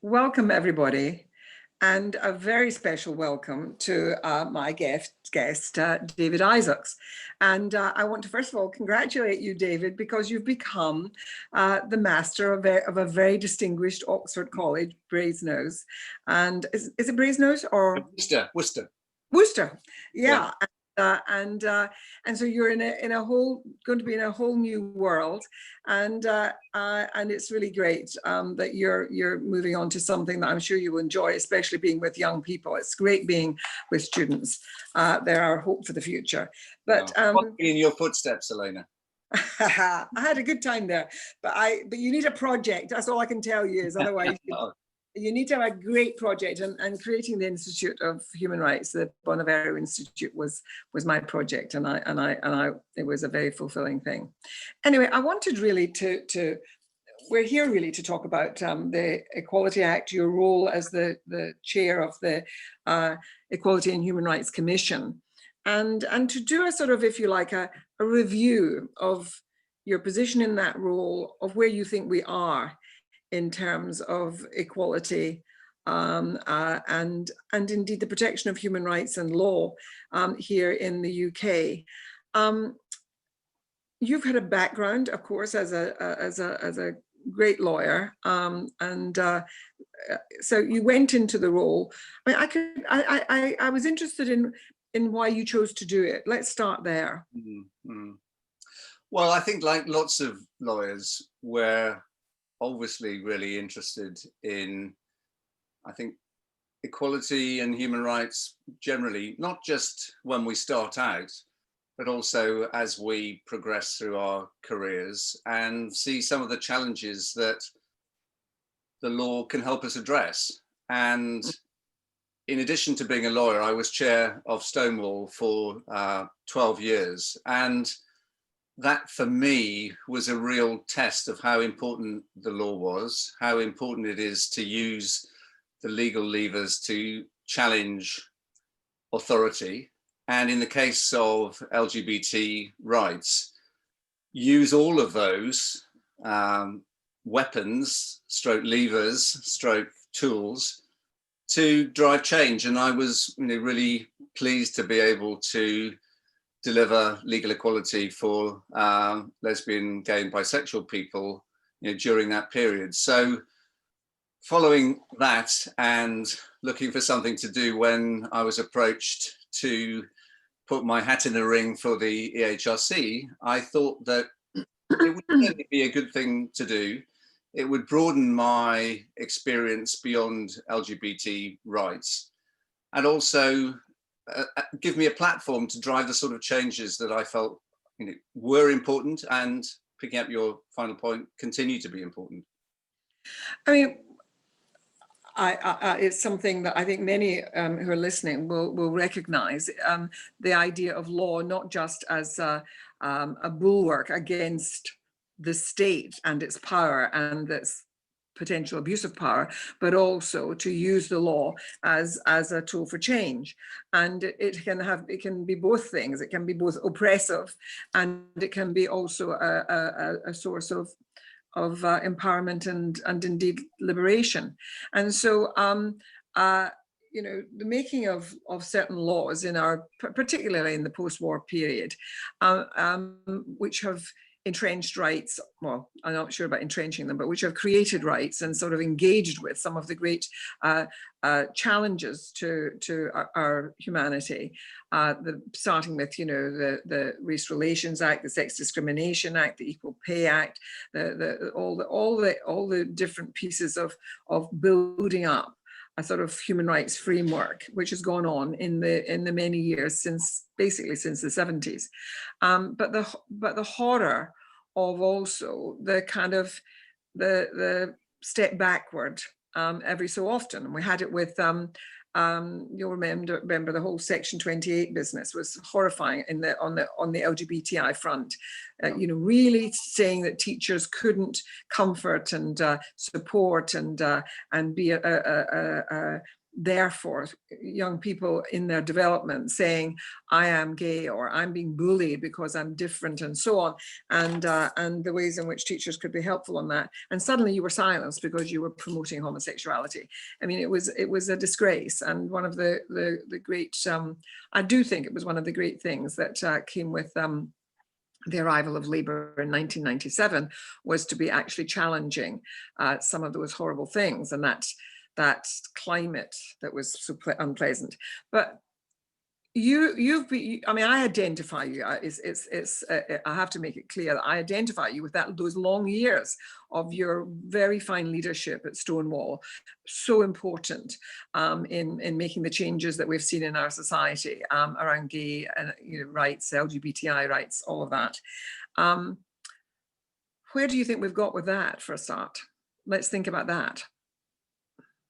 Welcome, everybody, and a very special welcome to my guest David Isaacs. And I want to first of all congratulate you, David, because you've become the master of a very distinguished Oxford College, Brasenose. And is it Brasenose or Worcester? Worcester, yeah. And so you're going to be in a whole new world, and it's really great that you're moving on to something that I'm sure you will enjoy, especially being with young people. It's great being with students. They're our hope for the future. But in your footsteps, Helena. I had a good time there, but you need a project. That's all I can tell you. Is otherwise. You need to have a great project, and creating the Institute of Human Rights, the Bonavero Institute, was my project, and it was a very fulfilling thing. Anyway, I wanted really we're here really to talk about the Equality Act, your role as the chair of the Equality and Human Rights Commission, and to do a sort of, if you like, a review of your position in that role, of where you think we are in terms of equality and indeed the protection of human rights and law here in the UK. You've had a background, of course, as a great lawyer, so you went into the role. I mean, I was interested in why you chose to do it. Let's start there. Mm-hmm. Well, I think, like lots of lawyers, we're obviously really interested in, I think, equality and human rights generally, not just when we start out, but also as we progress through our careers and see some of the challenges that the law can help us address. And in addition to being a lawyer, I was chair of Stonewall for 12 years. And that for me was a real test of how important the law was, how important it is to use the legal levers to challenge authority. And in the case of LGBT rights, use all of those weapons, stroke levers, stroke tools to drive change. And I was really pleased to be able to deliver legal equality for lesbian, gay and bisexual people during that period. So following that and looking for something to do when I was approached to put my hat in the ring for the EHRC, I thought that it would certainly be a good thing to do. It would broaden my experience beyond LGBT rights, and also give me a platform to drive the sort of changes that I felt were important, and, picking up your final point, continue to be important. I mean, it's something that I think many who are listening will recognize, the idea of law not just as a bulwark against the state and its power and its potential abuse of power, but also to use the law as a tool for change. And it can be both things. It can be both oppressive, and it can be also a source of empowerment and indeed liberation. And so the making of certain laws in particularly in the post-war period, which have entrenched rights, well, I'm not sure about entrenching them, but which have created rights and sort of engaged with some of the great challenges to our humanity, starting with the Race Relations Act, the Sex Discrimination Act, the Equal Pay Act, all the different pieces of building up a sort of human rights framework, which has gone on in the many years basically since the 70s. But the horror of also the kind of the step backward every so often. And we had it with you'll remember the whole Section 28 business was horrifying on the LGBTI front. Really saying that teachers couldn't comfort and support and be therefore young people in their development saying, I am gay, or I'm being bullied because I'm different, and so on, and the ways in which teachers could be helpful on that. And suddenly you were silenced because you were promoting homosexuality. I mean, it was a disgrace. And one of the great, I do think it was one of the great things that came with the arrival of Labour in 1997 was to be actually challenging some of those horrible things, and that climate that was so unpleasant. But you've been, I mean, I identify you, I have to make it clear that I identify you with those long years of your very fine leadership at Stonewall, so important in making the changes that we've seen in our society around gay rights, LGBTI rights, all of that. Where do you think we've got with that for a start? Let's think about that.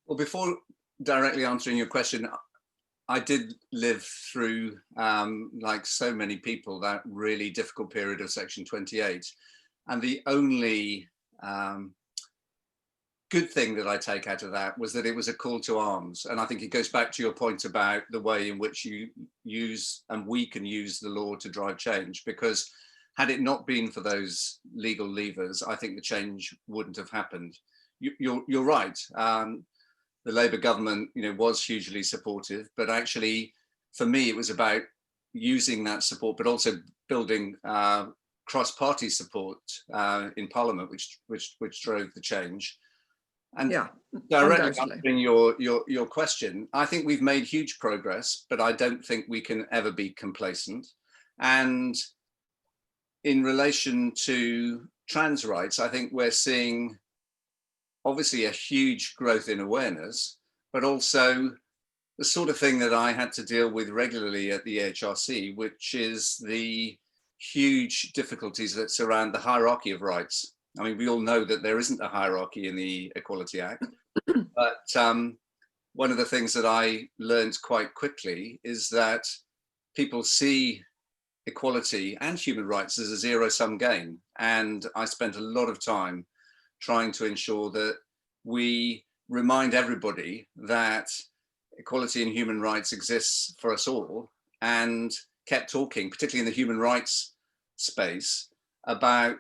Well, before directly answering your question, I did live through, like so many people, that really difficult period of Section 28. And the only good thing that I take out of that was that it was a call to arms. And I think it goes back to your point about the way in which you use, and we can use, the law to drive change. Because had it not been for those legal levers, I think the change wouldn't have happened. You're right. The Labour government, was hugely supportive, but actually, for me, it was about using that support, but also building cross-party support in Parliament, which drove the change. And yeah, directly answering your question, I think we've made huge progress, but I don't think we can ever be complacent. And in relation to trans rights, I think we're seeing obviously a huge growth in awareness, but also the sort of thing that I had to deal with regularly at the HRC, which is the huge difficulties that surround the hierarchy of rights. I mean, we all know that there isn't a hierarchy in the Equality Act, but one of the things that I learned quite quickly is that people see equality and human rights as a zero-sum game. And I spent a lot of time trying to ensure that we remind everybody that equality and human rights exists for us all, and kept talking, particularly in the human rights space, about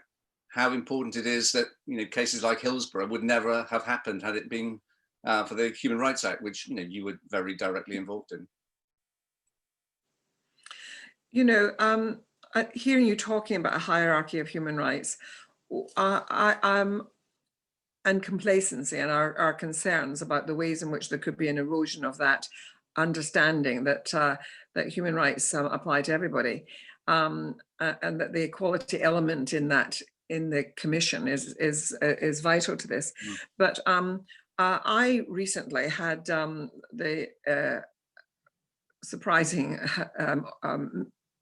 how important it is that cases like Hillsborough would never have happened had it been for the Human Rights Act, which you were very directly involved in. Hearing you talking about a hierarchy of human rights, and complacency, and our concerns about the ways in which there could be an erosion of that understanding that that human rights apply to everybody, and that the equality element in the commission is vital to this. Mm. But I recently had the surprising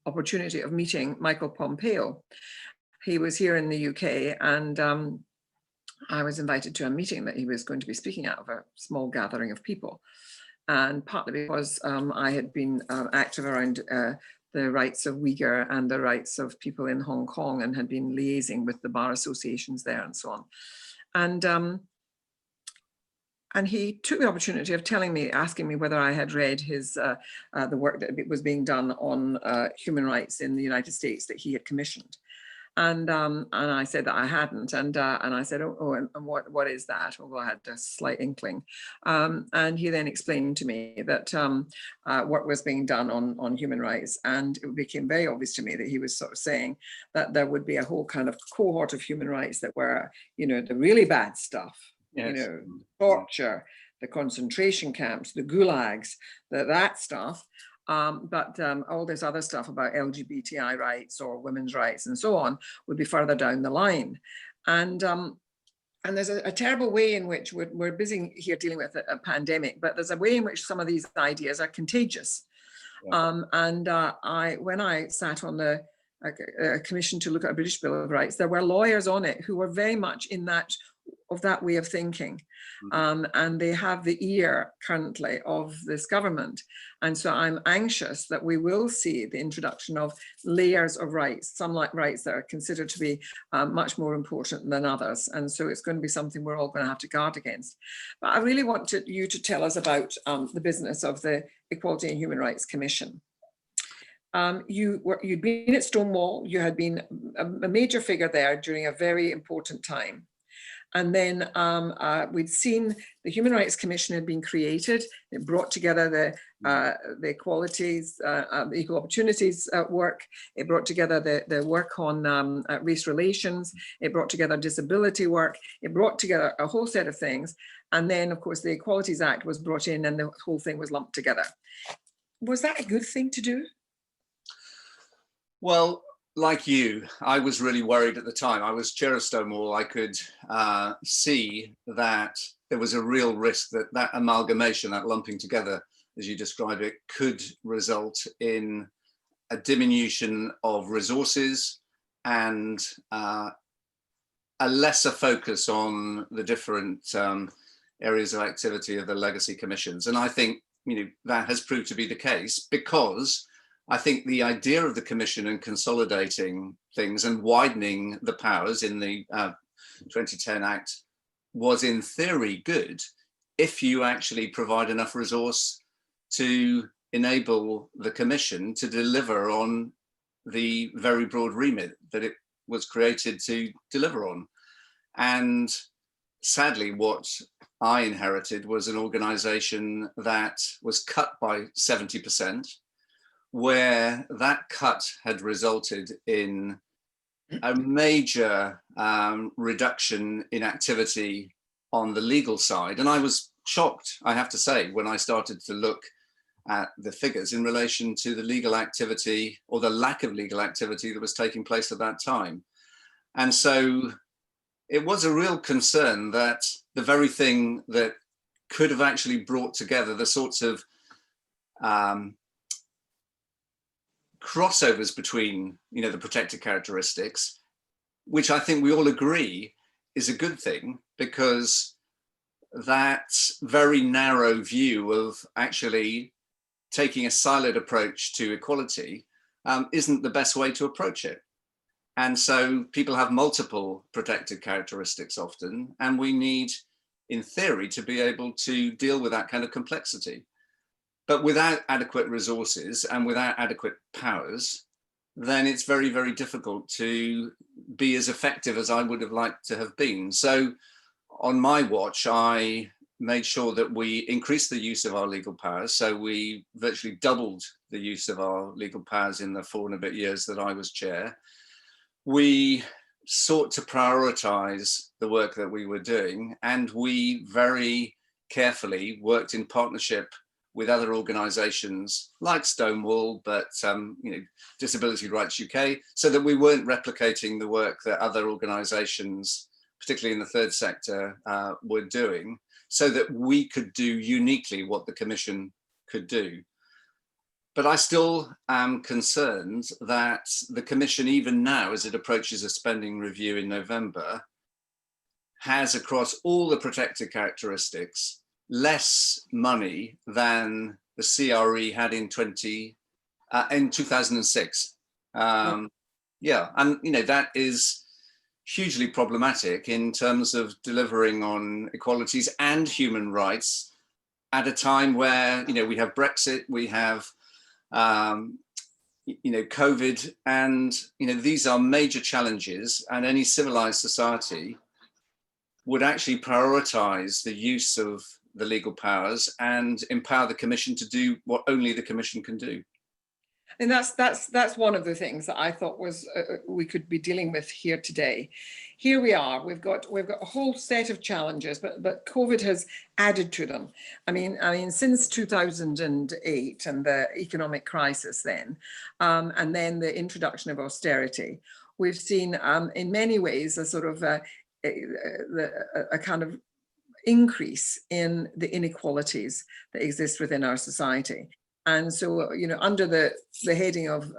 opportunity of meeting Michael Pompeo. He was here in the UK, and I was invited to a meeting that he was going to be speaking at, of a small gathering of people. And partly because I had been active around the rights of Uyghur and the rights of people in Hong Kong, and had been liaising with the bar associations there and so on. And he took the opportunity of asking me whether I had read his the work that was being done on human rights in the United States that he had commissioned. And I said that I hadn't, and I said, and what is that? Well, I had a slight inkling, and he then explained to me that work was being done on human rights, and it became very obvious to me that he was sort of saying that there would be a whole kind of cohort of human rights that were, the really bad stuff, yes. Torture, the concentration camps, the gulags, that stuff. But all this other stuff about LGBTI rights or women's rights and so on would be further down the line. And there's a terrible way in which we're busy here dealing with a pandemic, but there's a way in which some of these ideas are contagious. Yeah. When I sat on the commission to look at a British Bill of Rights, there were lawyers on it who were very much in that that way of thinking. And they have the ear currently of this government. And so I'm anxious that we will see the introduction of layers of rights, some like rights that are considered to be much more important than others. And so it's going to be something we're all going to have to guard against. But I really want you to tell us about the business of the Equality and Human Rights Commission. You'd been at Stonewall, you had been a major figure there during a very important time. And then we'd seen the Human Rights Commission had been created. It brought together the equalities, the equal opportunities work. It brought together the work on race relations. It brought together disability work. It brought together a whole set of things. And then, of course, the Equalities Act was brought in and the whole thing was lumped together. Was that a good thing to do? Well, like you, I was really worried at the time. I was chair of Stonewall. I could see that there was a real risk that that amalgamation, that lumping together, as you describe it, could result in a diminution of resources and a lesser focus on the different areas of activity of the legacy commissions. And I think, that has proved to be the case, because I think the idea of the commission and consolidating things and widening the powers in the 2010 Act was in theory good if you actually provide enough resource to enable the commission to deliver on the very broad remit that it was created to deliver on. And sadly, what I inherited was an organization that was cut by 70%, where that cut had resulted in a major reduction in activity on the legal side. And I was shocked, I have to say, when I started to look at the figures in relation to the legal activity or the lack of legal activity that was taking place at that time. And so it was a real concern that the very thing that could have actually brought together the sorts of crossovers between, the protected characteristics, which I think we all agree is a good thing, because that very narrow view of actually taking a siloed approach to equality isn't the best way to approach it. And so people have multiple protected characteristics often, and we need, in theory, to be able to deal with that kind of complexity. But without adequate resources and without adequate powers, then it's very, very difficult to be as effective as I would have liked to have been. So on my watch, I made sure that we increased the use of our legal powers. So we virtually doubled the use of our legal powers in the 4 and a bit years that I was chair. We sought to prioritize the work that we were doing, and we very carefully worked in partnership with other organizations like Stonewall, but Disability Rights UK, so that we weren't replicating the work that other organizations, particularly in the third sector, were doing, so that we could do uniquely what the Commission could do. But I still am concerned that the Commission, even now, as it approaches a spending review in November, has, across all the protected characteristics, less money than the CRE had in 2006. Yeah, and that is hugely problematic in terms of delivering on equalities and human rights at a time where we have Brexit, we have COVID, and these are major challenges, and any civilized society would actually prioritize the use of the legal powers and empower the Commission to do what only the Commission can do. And that's one of the things that I thought was we could be dealing with here today. Here we are. We've got a whole set of challenges, but COVID has added to them. I mean, since 2008 and the economic crisis then, and then the introduction of austerity, we've seen in many ways a sort of a kind of increase in the inequalities that exist within our society. And so, you know, under the heading of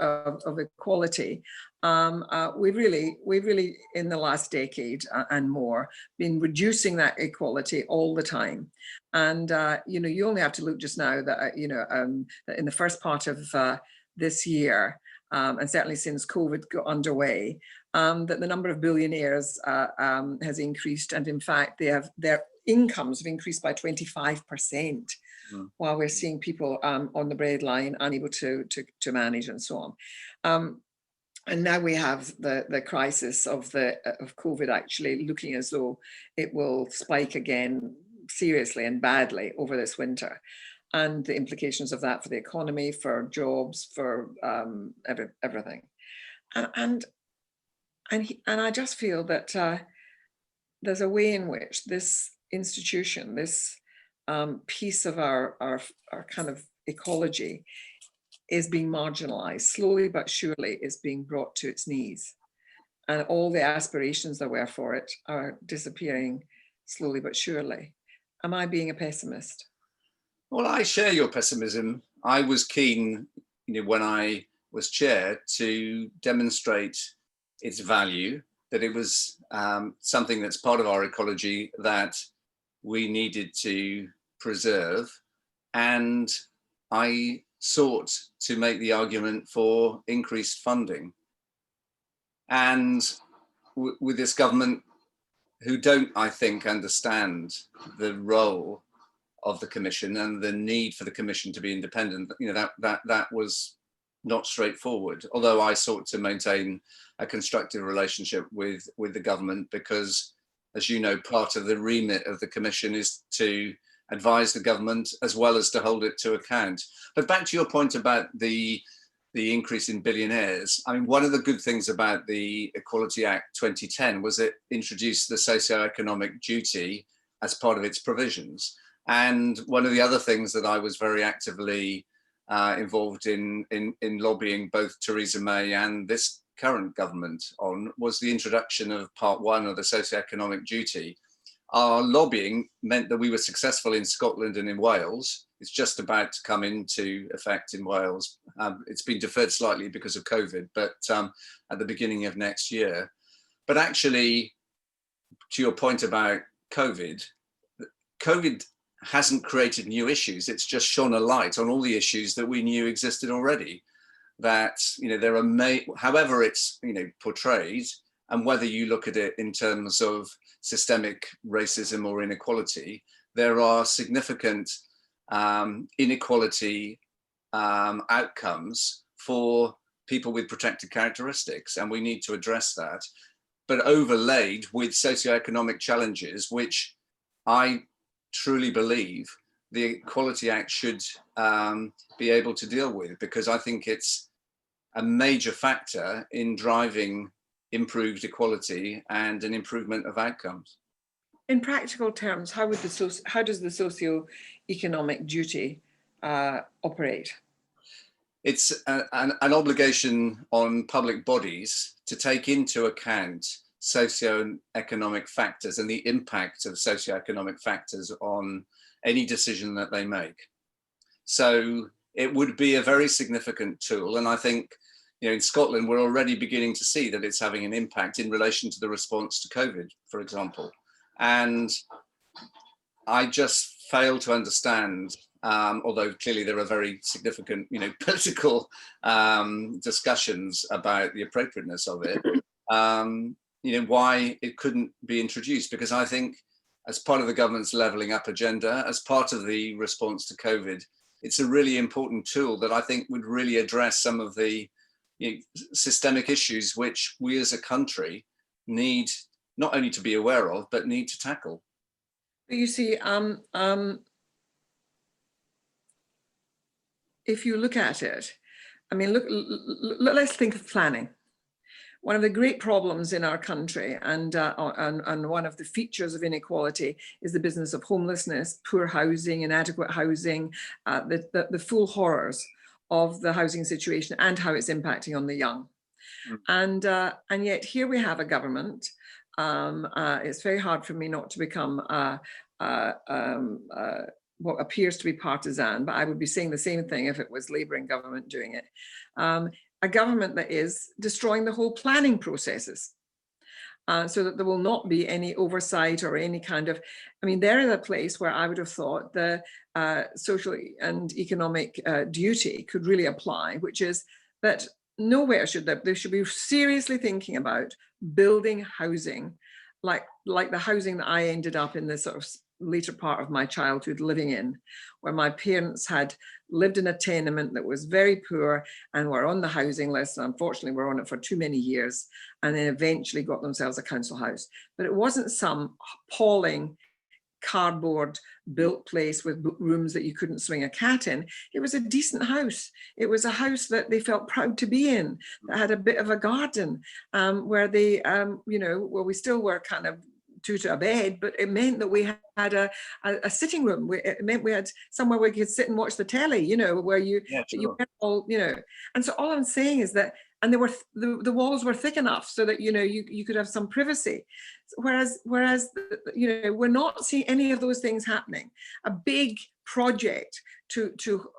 equality, we've really in the last decade and more been reducing that equality all the time. And you know, you only have to look just now that you know that in the first part of this year, and certainly since COVID got underway, that the number of billionaires has increased, and in fact, their incomes have increased by 25%. While we're seeing people on the breadline unable to manage and so on. And now we have the crisis of COVID actually looking as though it will spike again seriously and badly over this winter, and the implications of that for the economy, for jobs, for everything. And I just feel that there's a way in which this institution, this piece of our kind of ecology is being marginalized, slowly but surely is being brought to its knees. And all the aspirations there were for it are disappearing slowly but surely. Am I being a pessimist? Well, I share your pessimism. I was keen, you know, when I was chair, to demonstrate its value, that it was something that's part of our ecology that we needed to preserve. And I sought to make the argument for increased funding. And with this government, who don't, I think, understand the role of the Commission and the need for the Commission to be independent, you know, that was not straightforward. Although I sought to maintain a constructive relationship with the government, because, as you know, part of the remit of the Commission is to advise the government as well as to hold it to account. But back to your point about the increase in billionaires. I mean, one of the good things about the Equality Act 2010 was it introduced the socio-economic duty as part of its provisions. And one of the other things that I was very actively involved in lobbying both Theresa May and this current government on was the introduction of Part 1 of the socio-economic duty. Our lobbying meant that we were successful in Scotland and in Wales. It's just about to come into effect in Wales. It's been deferred slightly because of COVID, but at the beginning of next year. But actually, to your point about COVID hasn't created new issues. It's just shone a light on all the issues that we knew existed already. That, you know, there are, however it's, you know, portrayed, and whether you look at it in terms of systemic racism or inequality, there are significant inequality outcomes for people with protected characteristics, and we need to address that. But overlaid with socioeconomic challenges, which I truly believe the Equality Act should be able to deal with, because I think it's a major factor in driving improved equality and an improvement of outcomes. In practical terms, how does the socio-economic duty operate? It's an obligation on public bodies to take into account socio-economic factors and the impact of socio-economic factors on any decision that they make. So it would be a very significant tool. And I think, you know, in Scotland, we're already beginning to see that it's having an impact in relation to the response to COVID, for example. And I just fail to understand, although clearly there are very significant, you know, political discussions about the appropriateness of it, you know, why it couldn't be introduced. Because I think as part of the government's levelling up agenda, as part of the response to COVID, it's a really important tool that I think would really address some of the, you know, systemic issues which we as a country need not only to be aware of, but need to tackle. You see, if you look at it, I mean, let's think of planning. One of the great problems in our country, and one of the features of inequality, is the business of homelessness, poor housing, inadequate housing, the full horrors of the housing situation and how it's impacting on the young. And yet here we have a government. It's very hard for me not to become what appears to be partisan, but I would be saying the same thing if it was Labouring government doing it. A government that is destroying the whole planning processes. So that there will not be any oversight or any kind of, I mean, there is a place where I would have thought the social and economic duty could really apply, which is that nowhere should they should be seriously thinking about building housing like the housing that I ended up in the sort of later part of my childhood living in, where my parents had lived in a tenement that was very poor and were on the housing list, and unfortunately were on it for too many years, and then eventually got themselves a council house. But it wasn't some appalling cardboard built place with rooms that you couldn't swing a cat in. It was a decent house. It was a house that they felt proud to be in, that had a bit of a garden, where they, you know, well, we still were kind of two to a bed, but it meant that we had a sitting room. It meant we had somewhere where you could sit and watch the telly, you know, where you, you had all, you know. And so all I'm saying is that, and they were the walls were thick enough so that, you know, you could have some privacy. Whereas, you know, we're not seeing any of those things happening. A big project to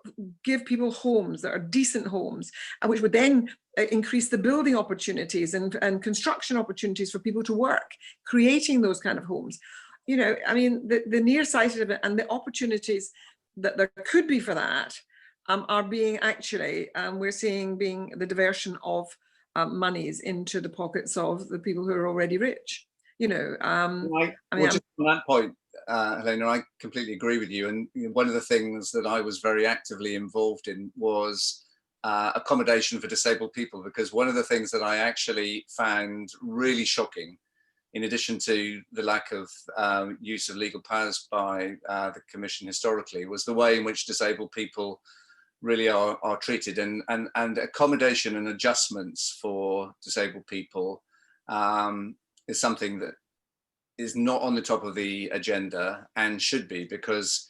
give people homes that are decent homes, and which would then increase the building opportunities and construction opportunities for people to work, creating those kind of homes. You know, I mean, the nearsighted of it and the opportunities that there could be for that are being actually, we're seeing being the diversion of monies into the pockets of the people who are already rich. You know, I mean, well, just on that point, Helena, I completely agree with you. And one of the things that I was very actively involved in was accommodation for disabled people, because one of the things that I actually found really shocking, in addition to the lack of use of legal powers by the Commission historically, was the way in which disabled people really are treated, and accommodation and adjustments for disabled people is something that is not on the top of the agenda and should be, because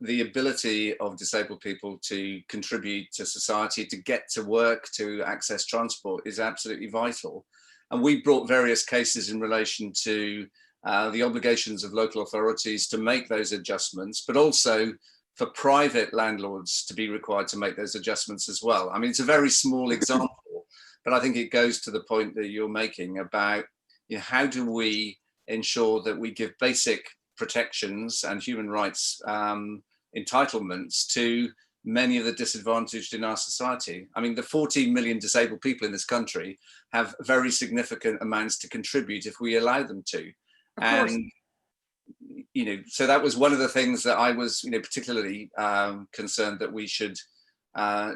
the ability of disabled people to contribute to society, to get to work, to access transport is absolutely vital. And we brought various cases in relation to the obligations of local authorities to make those adjustments, but also for private landlords to be required to make those adjustments as well. I mean, it's a very small example, but I think it goes to the point that you're making about, you know, how do we ensure that we give basic protections and human rights entitlements to many of the disadvantaged in our society. I mean, the 14 million disabled people in this country have very significant amounts to contribute if we allow them to. And, you know, so that was one of the things that I was, you know, particularly concerned that we should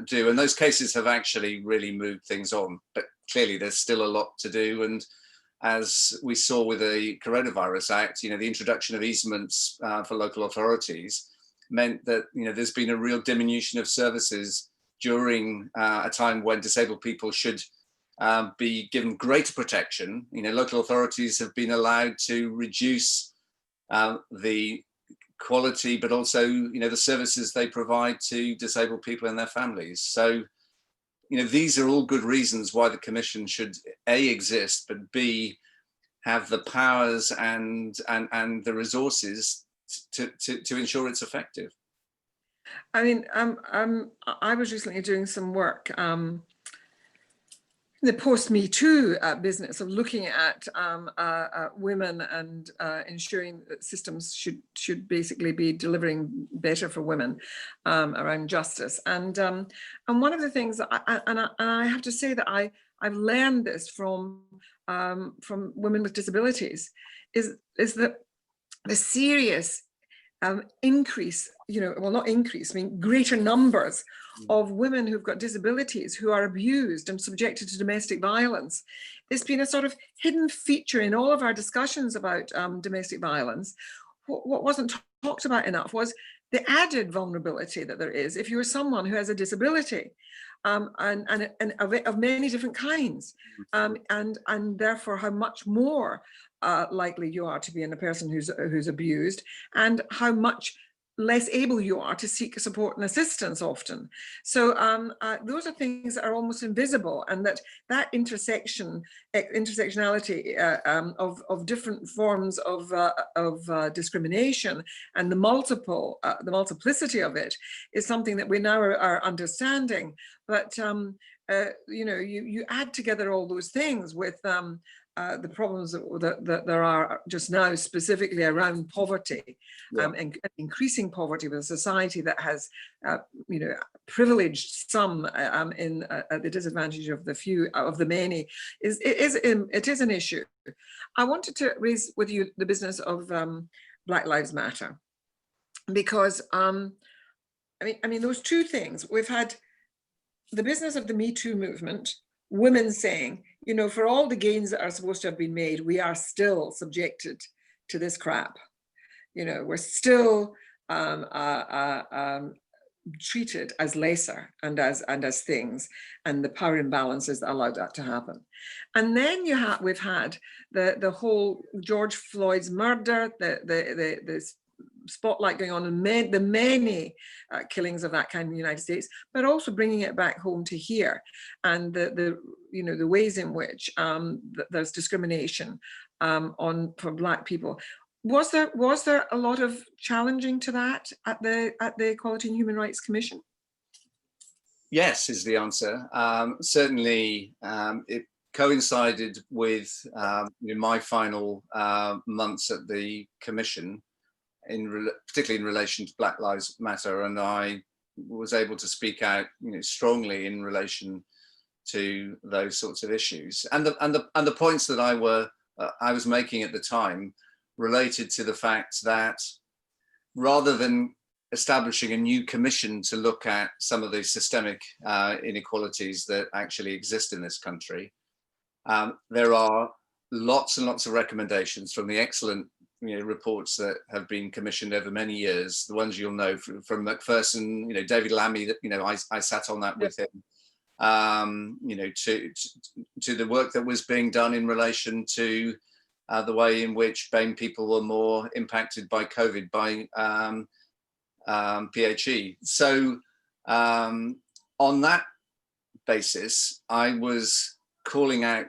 do. And those cases have actually really moved things on, but clearly there's still a lot to do. And as we saw with the Coronavirus Act, you know, the introduction of easements for local authorities meant that, you know, there's been a real diminution of services during a time when disabled people should be given greater protection. You know, local authorities have been allowed to reduce the quality, but also, you know, the services they provide to disabled people and their families. So, you know, these are all good reasons why the Commission should A, exist, but B, have the powers and the resources to ensure it's effective. I mean, I was recently doing some work in the post-Me Too business of looking at women and ensuring that systems should basically be delivering better for women around justice. And one of the things that I have to say that I've learned this from women with disabilities is that the serious increase, you know, well, not increase, I mean, greater numbers of women who've got disabilities who are abused and subjected to domestic violence. It's been a sort of hidden feature in all of our discussions about domestic violence. What wasn't talked about enough was the added vulnerability that there is if you're someone who has a disability, and of many different kinds, and therefore how much more likely you are to be in a person who's abused, and how much less able you are to seek support and assistance often. So those are things that are almost invisible, and that intersectionality of different forms of discrimination and the multiplicity of it is something that we now are understanding. But you know, you add together all those things with the problems that there are just now, specifically around poverty, and increasing poverty with a society that has, you know, privileged some in at the disadvantage of the few, of the many. It is an issue. I wanted to raise with you the business of Black Lives Matter, because I mean those two things. We've had the business of the Me Too movement, women saying, you know, for all the gains that are supposed to have been made, we are still subjected to this crap. You know, we're still treated as lesser and as things, and the power imbalances that allowed that to happen. And then we've had the whole George Floyd's murder, the spotlight going on in the many killings of that kind in the United States, but also bringing it back home to here, and the you know, the ways in which there's discrimination for Black people. Was there a lot of challenging to that at the Equality and Human Rights Commission? Yes, is the answer. Certainly, it coincided with my final months at the Commission, particularly in relation to Black Lives Matter, and I was able to speak out, you know, strongly in relation to those sorts of issues, and the points that I was making at the time related to the fact that rather than establishing a new commission to look at some of the systemic inequalities that actually exist in this country, there are lots and lots of recommendations from the excellent, you know, reports that have been commissioned over many years. The ones you'll know from Macpherson, you know, David Lammy, that, you know, I sat on that with him. You know, to the work that was being done in relation to the way in which BAME people were more impacted by COVID, by PHE. So on that basis, I was calling out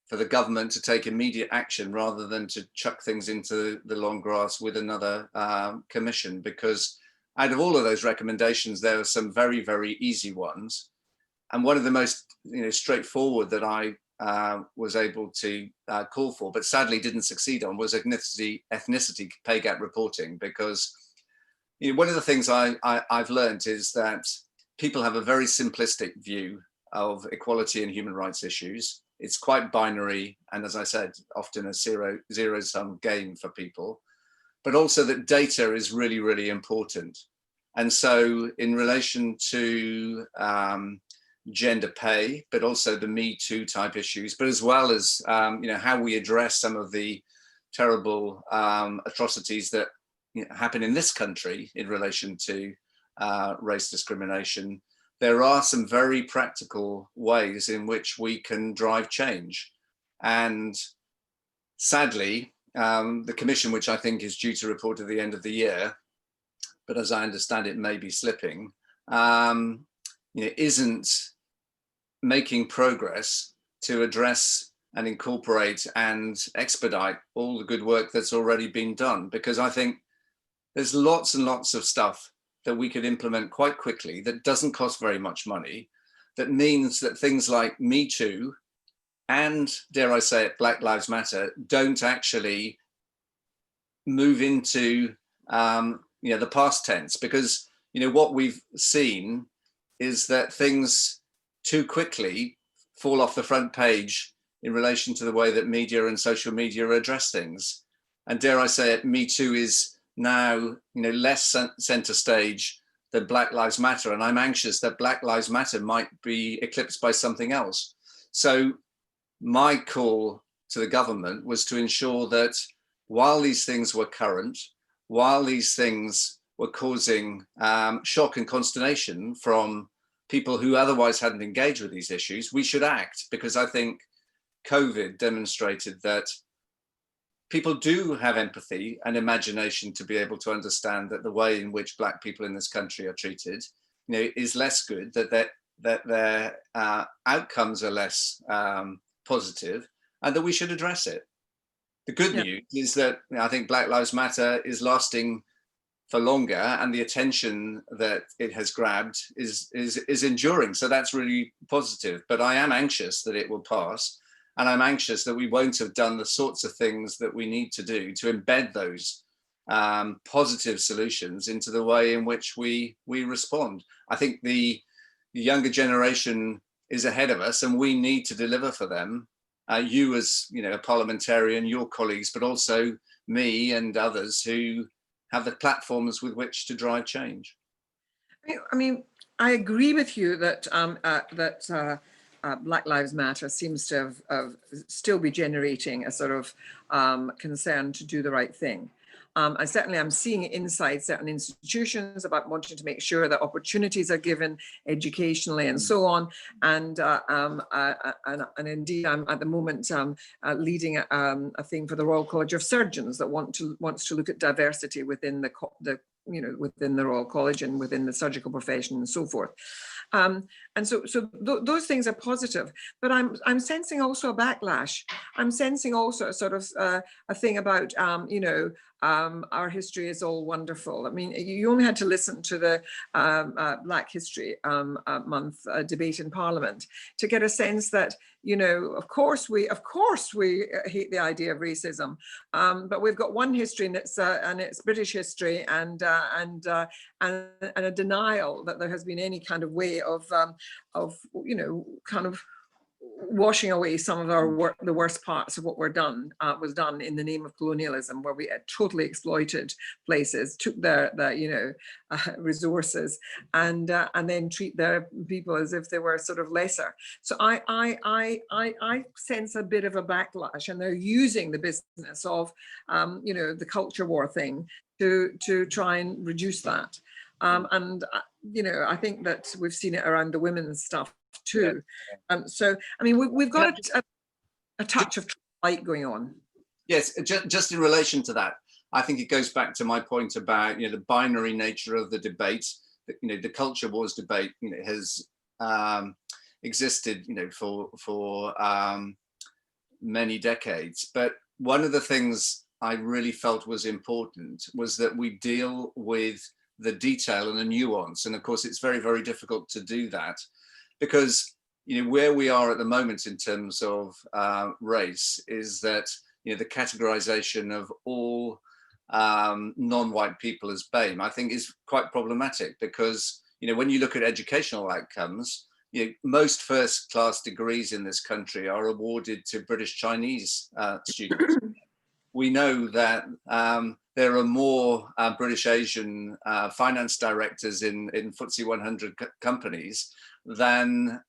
for the government to take immediate action rather than to chuck things into the long grass with another commission, because out of all of those recommendations, there are some very, very easy ones. And one of the most, you know, straightforward that I was able to call for, but sadly didn't succeed on, was ethnicity pay gap reporting. Because, you know, one of the things I've learned is that people have a very simplistic view of equality and human rights issues. It's quite binary, and as I said, often a zero-sum game for people, but also that data is really, really important. And so in relation to gender pay, but also the Me Too type issues, but as well as you know, how we address some of the terrible atrocities that, you know, happen in this country in relation to race discrimination, there are some very practical ways in which we can drive change. And sadly, the commission, which I think is due to report at the end of the year, but as I understand it may be slipping, you know, isn't making progress to address and incorporate and expedite all the good work that's already been done. Because I think there's lots and lots of stuff that we could implement quite quickly that doesn't cost very much money, that means that things like Me Too and, dare I say it, Black Lives Matter don't actually move into you know, the past tense. Because, you know, what we've seen is that things too quickly fall off the front page in relation to the way that media and social media address things. And dare I say it, Me Too is now, you know, less center stage than Black Lives Matter. And I'm anxious that Black Lives Matter might be eclipsed by something else. So my call to the government was to ensure that while these things were current, while these things were causing shock and consternation from people who otherwise hadn't engaged with these issues, we should act. Because I think COVID demonstrated that people do have empathy and imagination to be able to understand that the way in which Black people in this country are treated, is less good, that their outcomes are less positive, and that we should address it. The good news is that I think Black Lives Matter is lasting for longer, and the attention that it has grabbed is enduring. So that's really positive. But I am anxious that it will pass, and I'm anxious that we won't have done the sorts of things that we need to do to embed those positive solutions into the way in which we respond. I think the younger generation is ahead of us, and we need to deliver for them. You as a parliamentarian, your colleagues, but also me and others who have the platforms with which to drive change. I mean, I agree with you that Black Lives Matter seems to have still be generating a sort of concern to do the right thing. And certainly I'm seeing it inside certain institutions about wanting to make sure that opportunities are given educationally and so on. And indeed, I'm at the moment leading a thing for the Royal College of Surgeons that wants to look at diversity within within the Royal College and within the surgical profession and so forth. And so those things are positive, but I'm sensing also a backlash. I'm sensing also a sort of a thing about our history is all wonderful. I mean, you only had to listen to the Black History Month debate in Parliament to get a sense that of course we hate the idea of racism, but we've got one history, and it's British history, and a denial that there has been any kind of way of kind of washing away some of the worst parts of what was done in the name of colonialism, where we totally exploited places, took their resources, and then treat their people as if they were sort of lesser. So I sense a bit of a backlash, and they're using the business of the culture war thing to try and reduce that. And I think that we've seen it around the women's stuff too. So I mean, we've got a touch of light going on. Yes, just in relation to that, I think it goes back to my point about the binary nature of the debate. The culture wars debate has existed for many decades. But one of the things I really felt was important was that we deal with the detail and the nuance. And of course, it's very, very difficult to do that, because where we are at the moment in terms of race is that the categorization of all non-white people as BAME, I think, is quite problematic, because when you look at educational outcomes, most first-class degrees in this country are awarded to British Chinese students. We know that there are more British Asian finance directors in FTSE 100 companies than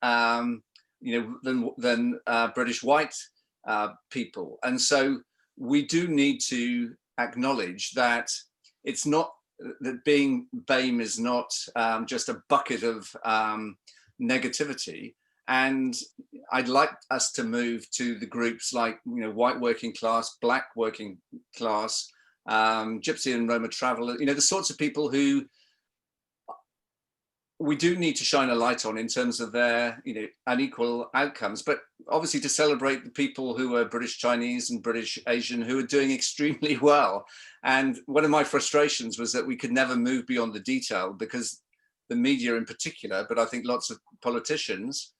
British white people, and so we do need to acknowledge that it's not that being BAME is not just a bucket of negativity. And I'd like us to move to the groups like white working class, Black working class, Gypsy and Roma traveller, the sorts of people who we do need to shine a light on in terms of their unequal outcomes, but obviously to celebrate the people who are British Chinese and British Asian who are doing extremely well. And one of my frustrations was that we could never move beyond the detail, because the media in particular, but I think lots of politicians,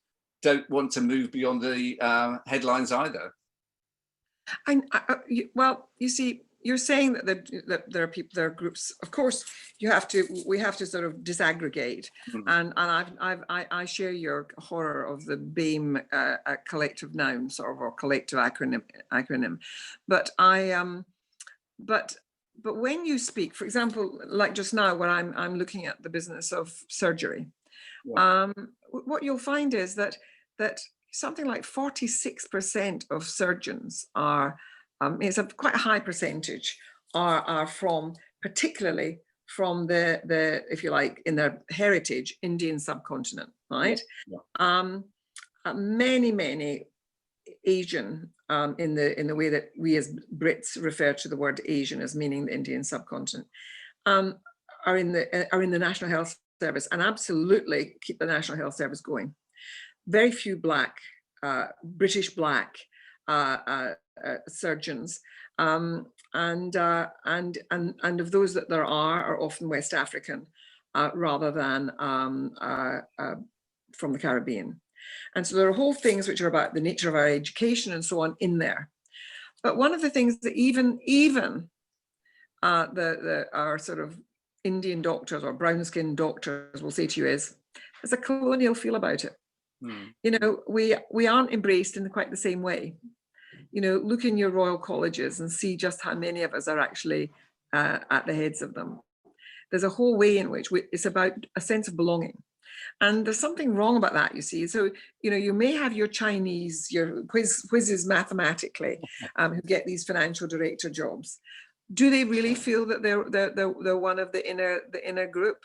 don't want to move beyond the headlines either. Well, you see, you're saying that there are people, there are groups. Of course, we have to sort of disaggregate, and I share your horror of the BAME collective noun, sort of, or collective acronym. But but when you speak, for example, like just now, when I'm looking at the business of surgery, what you'll find is that something like 46% of surgeons are, it's a quite a high percentage, are from, particularly from the if you like, in their heritage, Indian subcontinent, right? Many Asian in the way that we as Brits refer to the word Asian as meaning the Indian subcontinent, are in the National Health Service, and absolutely keep the National Health Service going. Very few black, British black surgeons, and of those that there are often West African rather than from the Caribbean. And so there are whole things which are about the nature of our education and so on in there. But one of the things that even our sort of Indian doctors or brown-skinned doctors will say to you is, there's a colonial feel about it. You know, we aren't embraced in quite the same way. You know, look in your royal colleges and see just how many of us are actually at the heads of them. There's a whole way in which it's about a sense of belonging. And there's something wrong about that, you see. So, you know, you may have your Chinese, your whizzes mathematically, who get these financial director jobs. Do they really feel that they're one of the inner group?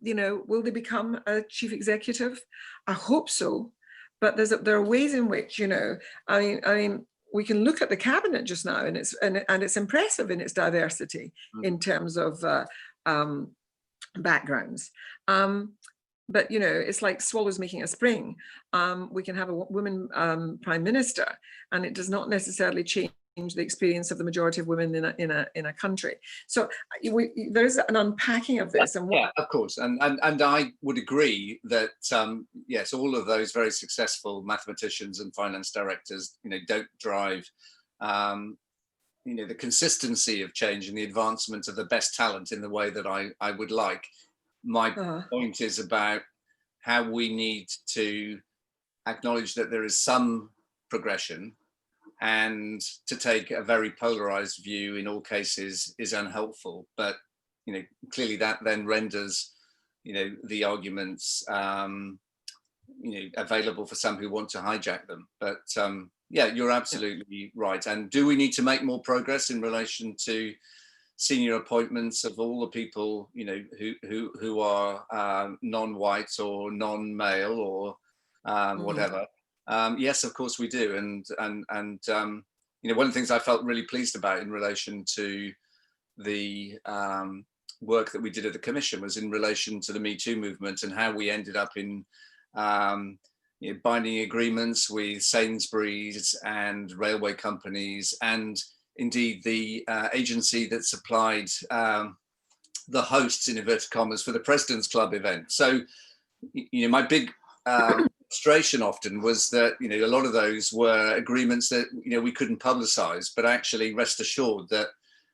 You know, will they become a chief executive? I hope so. But there are ways in which, you know, I mean, we can look at the cabinet just now, and it's impressive in its diversity in terms of backgrounds. But, you know, it's like swallows making a spring. We can have a woman prime minister, and it does not necessarily change the experience of the majority of women in a country. So there's an unpacking of this. And yeah, of course. And I would agree that, yes, all of those very successful mathematicians and finance directors, you know, don't drive, you know, the consistency of change and the advancement of the best talent in the way that I would like. My point is about how we need to acknowledge that there is some progression, and to take a very polarized view in all cases is unhelpful. But, you know, clearly that then renders, you know, the arguments, you know, available for some who want to hijack them. But yeah, you're absolutely right. And do we need to make more progress in relation to senior appointments of all the people, you know, who are non-white or non-male or whatever? Yes, of course we do. And you know, one of the things I felt really pleased about in relation to the work that we did at the Commission was in relation to the Me Too movement and how we ended up in you know, binding agreements with Sainsbury's and railway companies, and indeed the agency that supplied the hosts, in inverted commas, for the President's Club event. So, you know, my big frustration often was that, you know, a lot of those were agreements that, you know, we couldn't publicize, but actually rest assured that,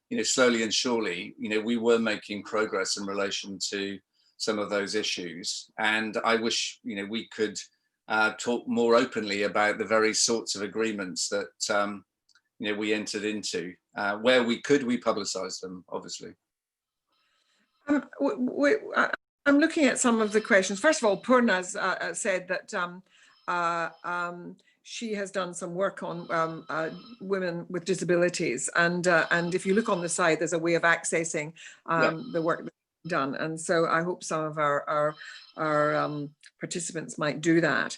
you know, slowly and surely, you know, we were making progress in relation to some of those issues. And I wish, you know, we could talk more openly about the very sorts of agreements that, you know, we entered into. Where we could, we publicized them, obviously. I'm looking at some of the questions. First of all, Purna's said that she has done some work on women with disabilities, and if you look on the side, there's a way of accessing the work that's done. And so I hope some of our participants might do that.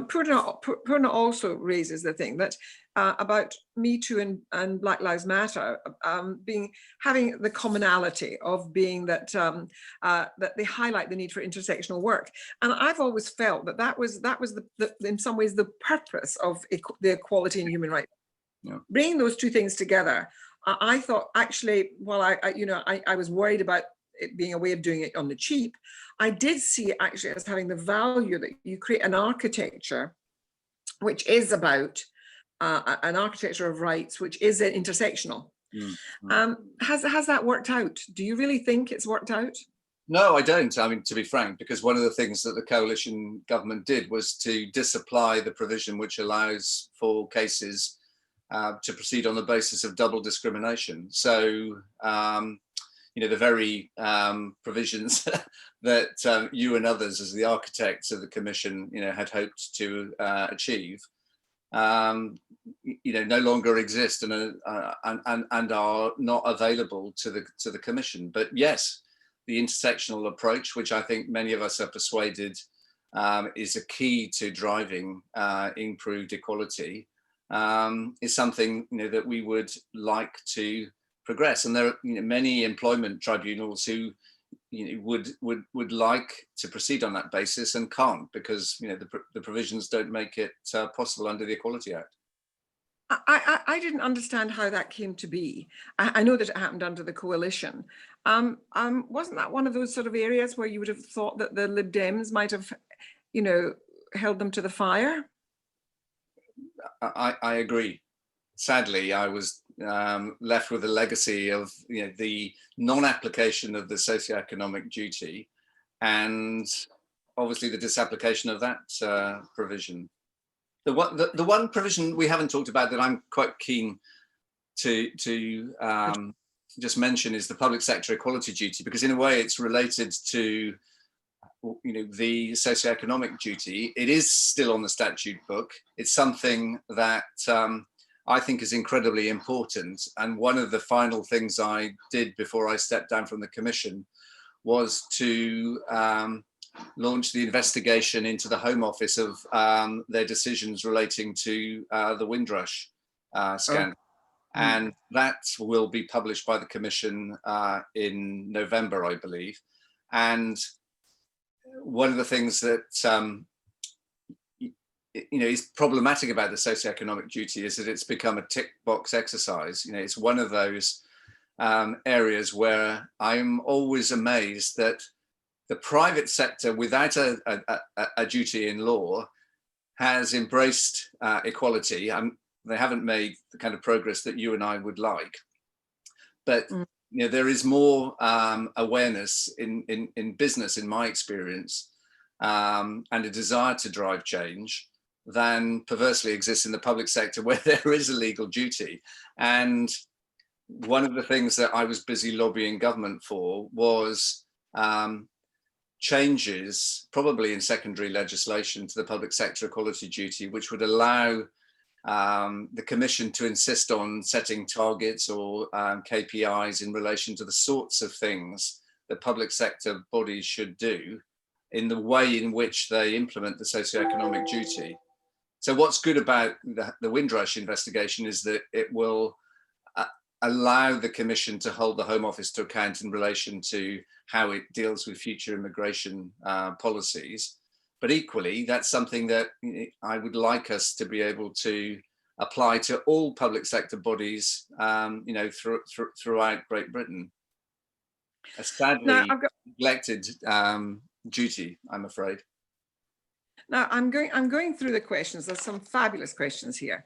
Purna also raises the thing that about Me Too and Black Lives Matter having the commonality of being that that they highlight the need for intersectional work. And I've always felt that was in some ways the purpose of the equality and human rights. Yeah. Bringing those two things together, I thought actually, while I was worried about it being a way of doing it on the cheap, I did see it actually as having the value that you create an architecture which is about an architecture of rights, which is intersectional. Has that worked out? Do you really think it's worked out? No, I don't. I mean, to be frank, because one of the things that the coalition government did was to disapply the provision which allows for cases to proceed on the basis of double discrimination. So, you know, the very provisions that you and others as the architects of the Commission, you know, had hoped to achieve, you know, no longer exist and are not available to the Commission. But yes, the intersectional approach, which I think many of us are persuaded is a key to driving improved equality, is something that we would like to progress. And there are many employment tribunals who would like to proceed on that basis and can't, because the provisions don't make it possible under the Equality Act. I didn't understand how that came to be. I know that it happened under the coalition. Wasn't that one of those sort of areas where you would have thought that the Lib Dems might have, held them to the fire? I agree. Sadly, I was left with a legacy of the non-application of the socioeconomic duty, and obviously the disapplication of that provision. The one provision we haven't talked about that I'm quite keen to just mention is the public sector equality duty, because in a way it's related to the socioeconomic duty. It is still on the statute book. It's something that I think is incredibly important. And one of the final things I did before I stepped down from the commission was to launch the investigation into the Home Office of their decisions relating to the Windrush scandal. And that will be published by the Commission in November, I believe. And one of the things that is problematic about the socioeconomic duty is that it's become a tick box exercise. It's one of those areas where I'm always amazed that the private sector, without a duty in law, has embraced equality. They haven't made the kind of progress that you and I would like, but there is more awareness in business, in my experience, and a desire to drive change than perversely exists in the public sector, where there is a legal duty. And one of the things that I was busy lobbying government for was changes, probably in secondary legislation, to the public sector equality duty, which would allow the Commission to insist on setting targets or KPIs in relation to the sorts of things that public sector bodies should do in the way in which they implement the socioeconomic duty. So what's good about the Windrush investigation is that it will allow the Commission to hold the Home Office to account in relation to how it deals with future immigration policies. But equally, that's something that I would like us to be able to apply to all public sector bodies, throughout Great Britain. A sadly neglected duty, I'm afraid. Now I'm going through the questions. There's some fabulous questions here.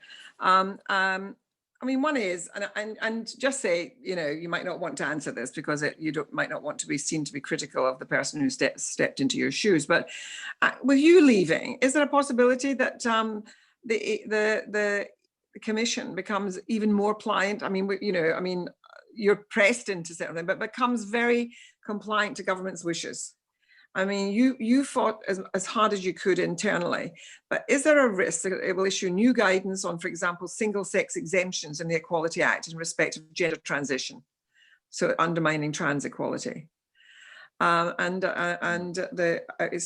I mean, one is, and just say, you might not want to answer this because might not want to be seen to be critical of the person who stepped into your shoes. But with you leaving, is there a possibility that the Commission becomes even more pliant? I mean, you're pressed into something, but becomes very compliant to government's wishes. I mean, you fought as hard as you could internally, but is there a risk that it will issue new guidance on, for example, single-sex exemptions in the Equality Act in respect of gender transition, so undermining trans equality? It's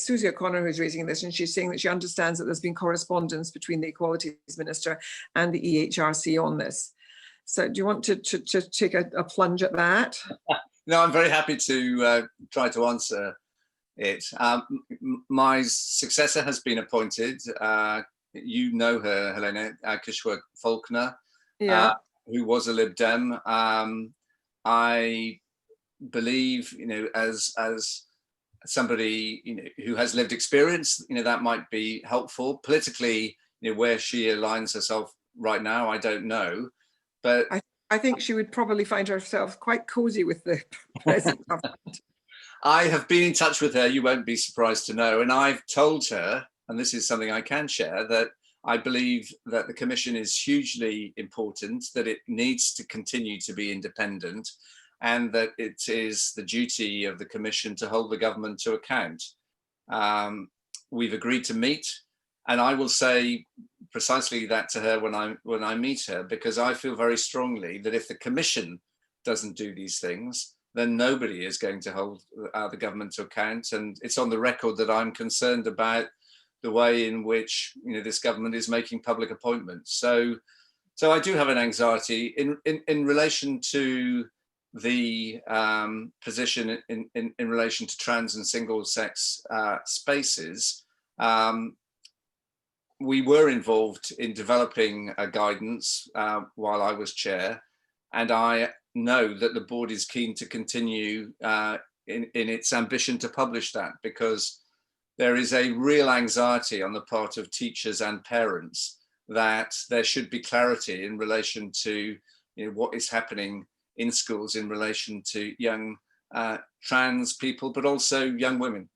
Susie O'Connor who's raising this, and she's saying that she understands that there's been correspondence between the Equalities Minister and the EHRC on this. So do you want to take a plunge at that? No, I'm very happy to try to answer it. My successor has been appointed. You know her, Helena Kishwa-Faulkner, who was a Lib Dem. I believe, as somebody who has lived experience, that might be helpful. Politically, where she aligns herself right now, I don't know, but I think she would probably find herself quite cozy with the present government. I have been in touch with her, you won't be surprised to know, and I've told her, and this is something I can share, that I believe that the Commission is hugely important, that it needs to continue to be independent, and that it is the duty of the Commission to hold the government to account. We've agreed to meet, and I will say precisely that to her when I meet her, because I feel very strongly that if the Commission doesn't do these things, then nobody is going to hold the government to account. And it's on the record that I'm concerned about the way in which this government is making public appointments. So I do have an anxiety in relation to the position in relation to trans and single sex spaces. We were involved in developing a guidance while I was chair, and I know that the board is keen to continue in its ambition to publish that, because there is a real anxiety on the part of teachers and parents that there should be clarity in relation to what is happening in schools in relation to young trans people, but also young women.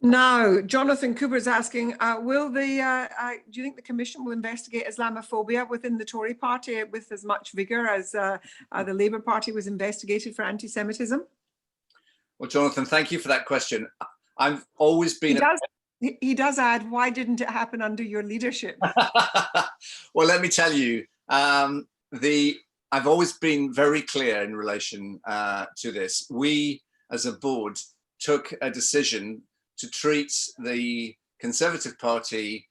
Now, Jonathan Cooper is asking, do you think the Commission will investigate Islamophobia within the Tory party with as much vigour as the Labour Party was investigated for anti-Semitism? Well, Jonathan, thank you for that question. I've always been... He does add, why didn't it happen under your leadership? Well, let me tell you, I've always been very clear in relation to this. We, as a board, took a decision to treat the Conservative Party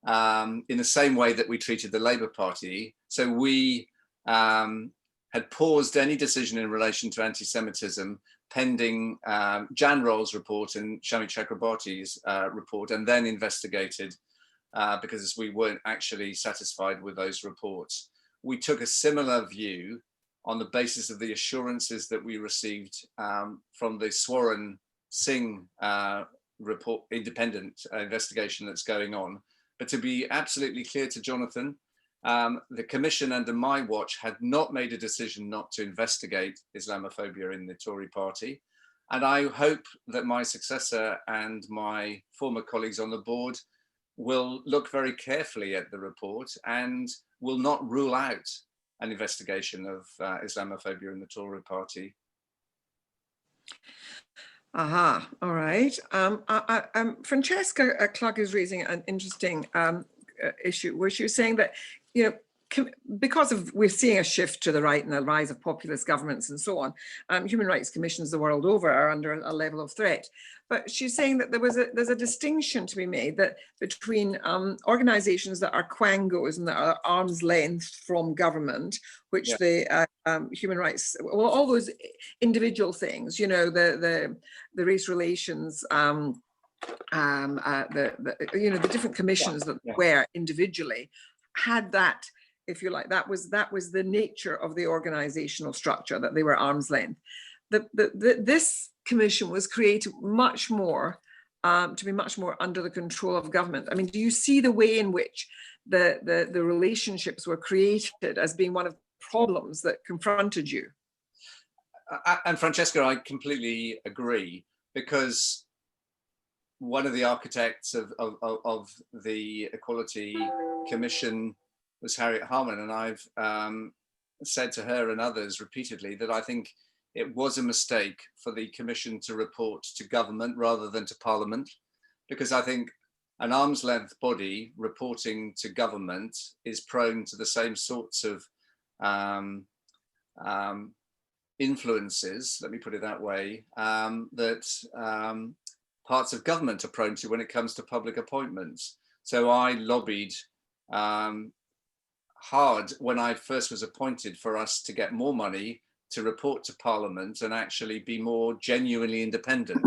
in the same way that we treated the Labour Party. So we had paused any decision in relation to anti-Semitism pending Jan Roll's report and Shami Chakrabarty's report, and then investigated because we weren't actually satisfied with those reports. We took a similar view on the basis of the assurances that we received from the Swaran Singh report, independent investigation that's going on. But to be absolutely clear to Jonathan, the Commission under my watch had not made a decision not to investigate Islamophobia in the Tory party. And I hope that my successor and my former colleagues on the board will look very carefully at the report and will not rule out an investigation of Islamophobia in the Tory party. Aha, all right. Francesca Clug is raising an interesting issue where she was saying that, because we're seeing a shift to the right and the rise of populist governments and so on, human rights commissions the world over are under a level of threat. But she's saying that there's a distinction to be made between organizations that are quangos and that are arm's length from government, which the human rights, well, all those individual things, the race relations, the different commissions that were individually had that, if you like, that was the nature of the organizational structure, that they were arm's length. This commission was created much more to be much more under the control of government. I mean, do you see the way in which the relationships were created as being one of the problems that confronted you? And Francesca, I completely agree, because one of the architects of the Equality Commission was Harriet Harman, and I've said to her and others repeatedly that I think it was a mistake for the Commission to report to government rather than to Parliament, because I think an arm's length body reporting to government is prone to the same sorts of influences, let me put it that way, that parts of government are prone to when it comes to public appointments. So I lobbied hard when I first was appointed for us to get more money to report to Parliament and actually be more genuinely independent.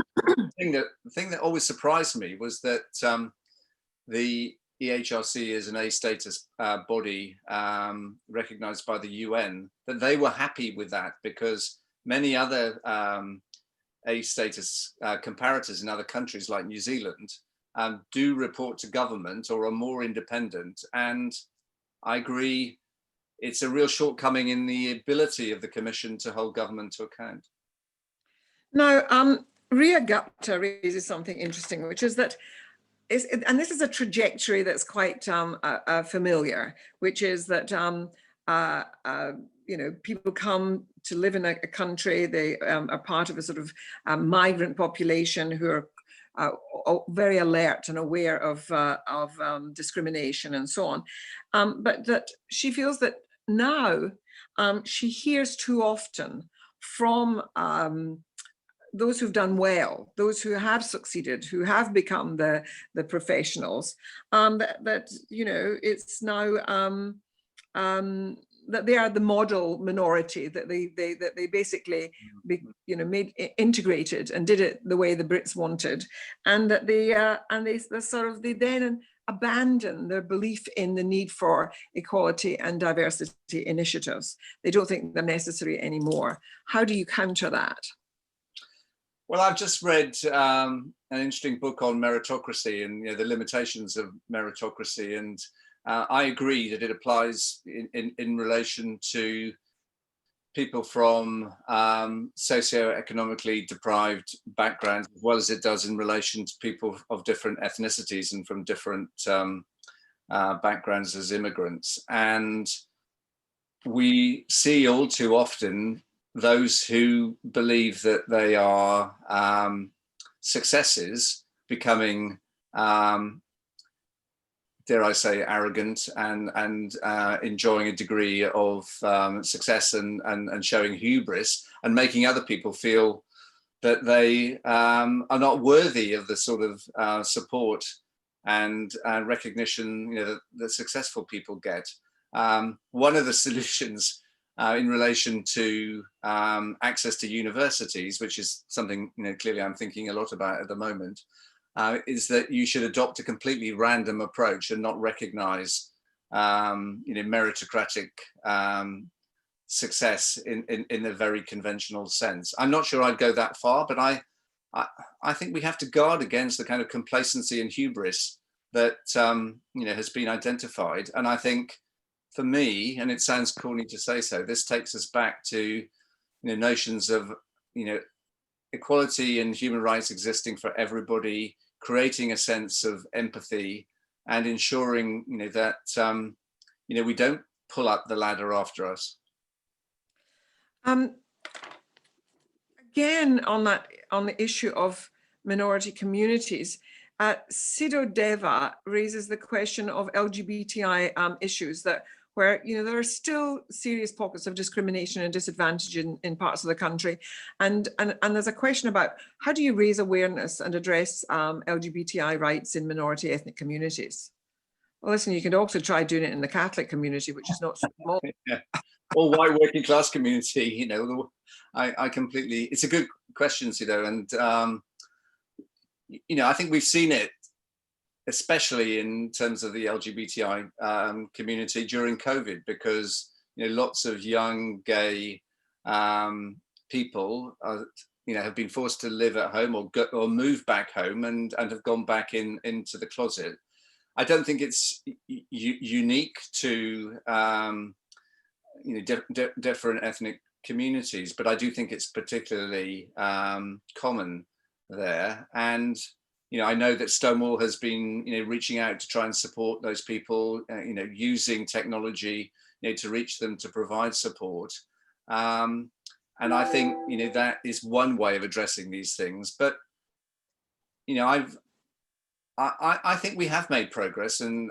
The thing that always surprised me was that the EHRC is an A status body recognized by the UN, that they were happy with that, because many other A status comparators in other countries like New Zealand do report to government or are more independent. And I agree, it's a real shortcoming in the ability of the Commission to hold government to account. Now, Ria Gupta raises something interesting, which is that, and this is a trajectory that's quite familiar, which is that people come to live in a country, they are part of a sort of migrant population who are very alert and aware of discrimination and so on, but that she feels that now she hears too often from those who've done well, those who have succeeded, who have become the professionals, that you know, it's now that they are the model minority, that they basically you know, made integrated and did it the way the Brits wanted, and that they then abandon their belief in the need for equality and diversity initiatives. They don't think they're necessary anymore. How do you counter that? Well, I've just read an interesting book on meritocracy and, you know, the limitations of meritocracy, and I agree that it applies in relation to people from socioeconomically deprived backgrounds, as well as it does in relation to people of different ethnicities and from different backgrounds as immigrants. And we see all too often those who believe that they are successes becoming, dare I say, arrogant and enjoying a degree of success and showing hubris, and making other people feel that they are not worthy of the sort of support and recognition, you know, that successful people get. One of the solutions in relation to access to universities, which is something, you know, clearly I'm thinking a lot about at the moment, is that you should adopt a completely random approach and not recognize, you know, meritocratic success in a very conventional sense. I'm not sure I'd go that far, but I think we have to guard against the kind of complacency and hubris that you know, has been identified. And I think, for me, and it sounds corny to say so, this takes us back to, you know, notions of, you know, equality and human rights existing for everybody, creating a sense of empathy, and ensuring, you know, that you know, we don't pull up the ladder after us. Again, on the issue of minority communities, Sido Deva raises the question of LGBTI issues, that where, you know, there are still serious pockets of discrimination and disadvantage in parts of the country. And there's a question about how do you raise awareness and address LGBTI rights in minority ethnic communities? Well, listen, you can also try doing it in the Catholic community, which is not so small. Yeah. Or white working class community, you know, I completely, it's a good question, Sido, and you know, I think we've seen it, especially in terms of the LGBTI community during COVID, because, you know, lots of young gay people, you know, have been forced to live at home or move back home and have gone back into the closet. I don't think it's unique to you know, different ethnic communities, but I do think it's particularly common there. And you know, I know that Stonewall has been, you know, reaching out to try and support those people, you know, using technology, you know, to reach them, to provide support. And I think, you know, that is one way of addressing these things. But, you know, I think we have made progress, and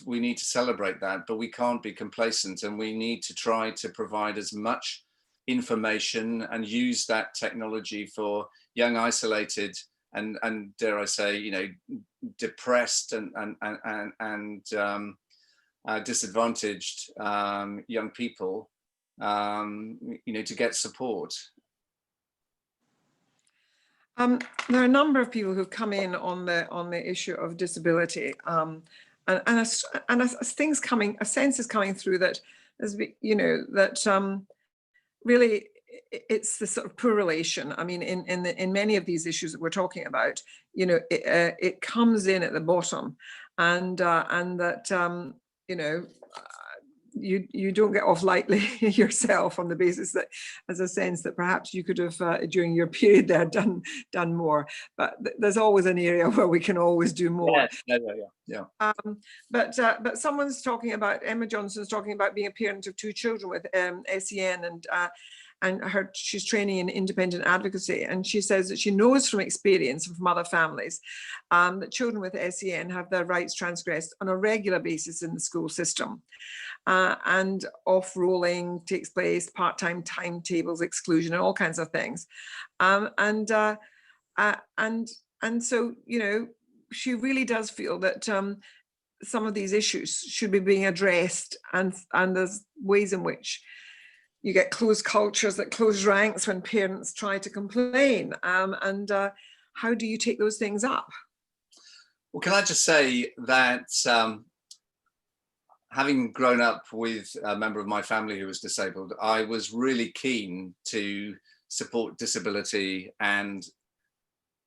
we need to celebrate that, but we can't be complacent, and we need to try to provide as much information and use that technology for young, isolated, and dare I say, you know, depressed and disadvantaged young people, you know, to get support. There are a number of people who've come in on the issue of disability, and as things coming, a sense is coming through that, as you know, that really it's the sort of poor relation. I mean, in many of these issues that we're talking about, you know, it comes in at the bottom, and that you know, you don't get off lightly yourself on the basis that, as a sense that perhaps you could have during your period there done more. But there's always an area where we can always do more. Yeah. But someone's talking about, Emma Johnson's talking about being a parent of 2 children with SEN, and she's training in independent advocacy, and she says that she knows from experience and from other families that children with SEN have their rights transgressed on a regular basis in the school system. And off-rolling takes place, part-time timetables, exclusion, and all kinds of things. And so, you know, she really does feel that some of these issues should be being addressed, and there's ways in which you get closed cultures that close ranks when parents try to complain. How do you take those things up? Well, can I just say that having grown up with a member of my family who was disabled, I was really keen to support disability, and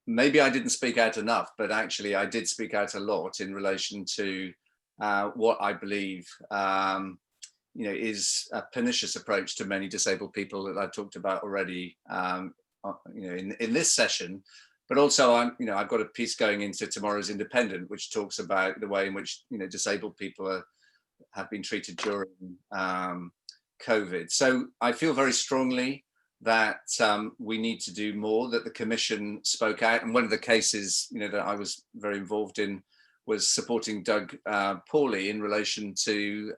maybe I didn't speak out enough, but actually I did speak out a lot in relation to what I believe you know, is a pernicious approach to many disabled people that I've talked about already, you know, in this session. But also, you know, I've got a piece going into tomorrow's Independent, which talks about the way in which, you know, disabled people have been treated during COVID. So I feel very strongly that we need to do more, that the Commission spoke out. And one of the cases, you know, that I was very involved in was supporting Doug Paulley in relation to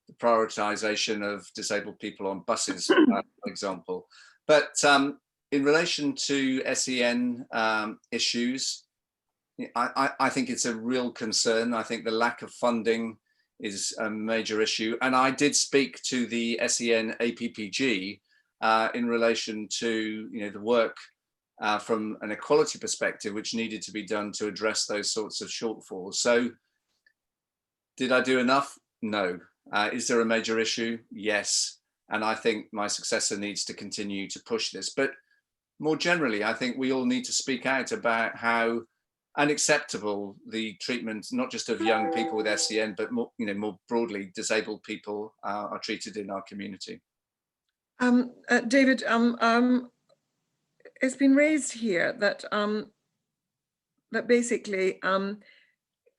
the prioritisation of disabled people on buses, for example. But in relation to SEN issues, I think it's a real concern. I think the lack of funding is a major issue. And I did speak to the SEN APPG in relation to, you know, the work from an equality perspective, which needed to be done to address those sorts of shortfalls. So did I do enough? No. Is there a major issue? Yes. And I think my successor needs to continue to push this. But more generally, I think we all need to speak out about how unacceptable the treatment, not just of young people with SEN, but more, you know, more broadly, disabled people are treated in our community. David, it's been raised here that that basically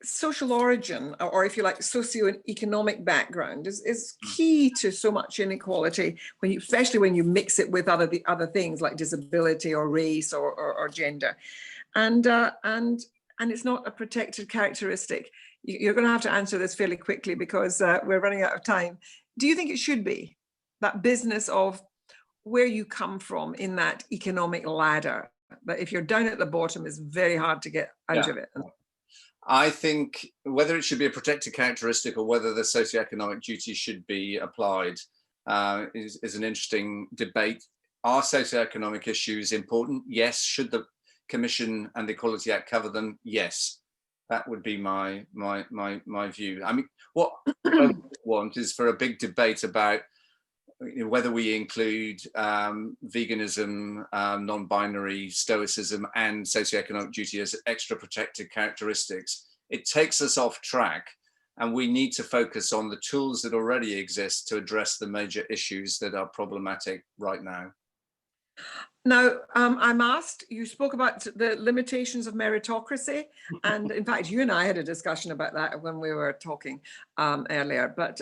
social origin, or if you like, socioeconomic background is key to so much inequality, when you, especially when you mix it with other things like disability or race or gender, and it's not a protected characteristic. You're going to have to answer this fairly quickly because we're running out of time. Do you think it should be that business of where you come from in that economic ladder, that if you're down at the bottom, it's very hard to get out of it? I think whether it should be a protected characteristic or whether the socioeconomic duty should be applied is an interesting debate. Are socioeconomic issues important? Yes. Should the Commission and the Equality Act cover them? Yes. That would be my view. I mean, what I want is for a big debate about, you know, whether we include veganism, non-binary, stoicism, and socioeconomic duty as extra protected characteristics. It takes us off track, and we need to focus on the tools that already exist to address the major issues that are problematic right now. Now, I'm asked, you spoke about the limitations of meritocracy, and in fact, you and I had a discussion about that when we were talking earlier, but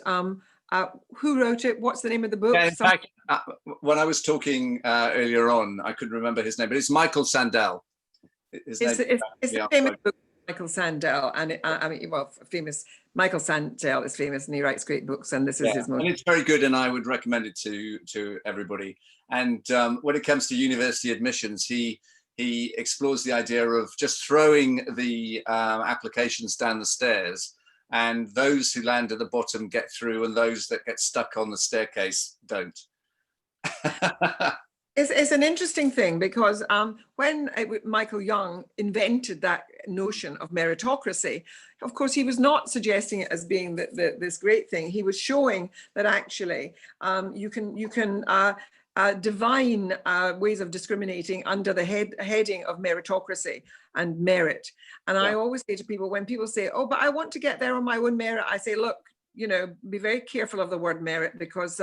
who wrote it? What's the name of the book? Yeah, in fact, when I was talking earlier on, I couldn't remember his name, but it's Michael Sandell. It's a famous book, Michael Sandell, and I mean, well, famous. Michael Sandell is famous, and he writes great books, and this is his most. And it's very good, and I would recommend it to everybody. And when it comes to university admissions, he explores the idea of just throwing the applications down the stairs, and those who land at the bottom get through, and those that get stuck on the staircase don't. It's an interesting thing because when Michael Young invented that notion of meritocracy, of course, he was not suggesting it as being this great thing. He was showing that actually you can divine ways of discriminating under the heading of meritocracy and merit. And I always say to people, when people say, oh, but I want to get there on my own merit, I say, look, you know, be very careful of the word merit, because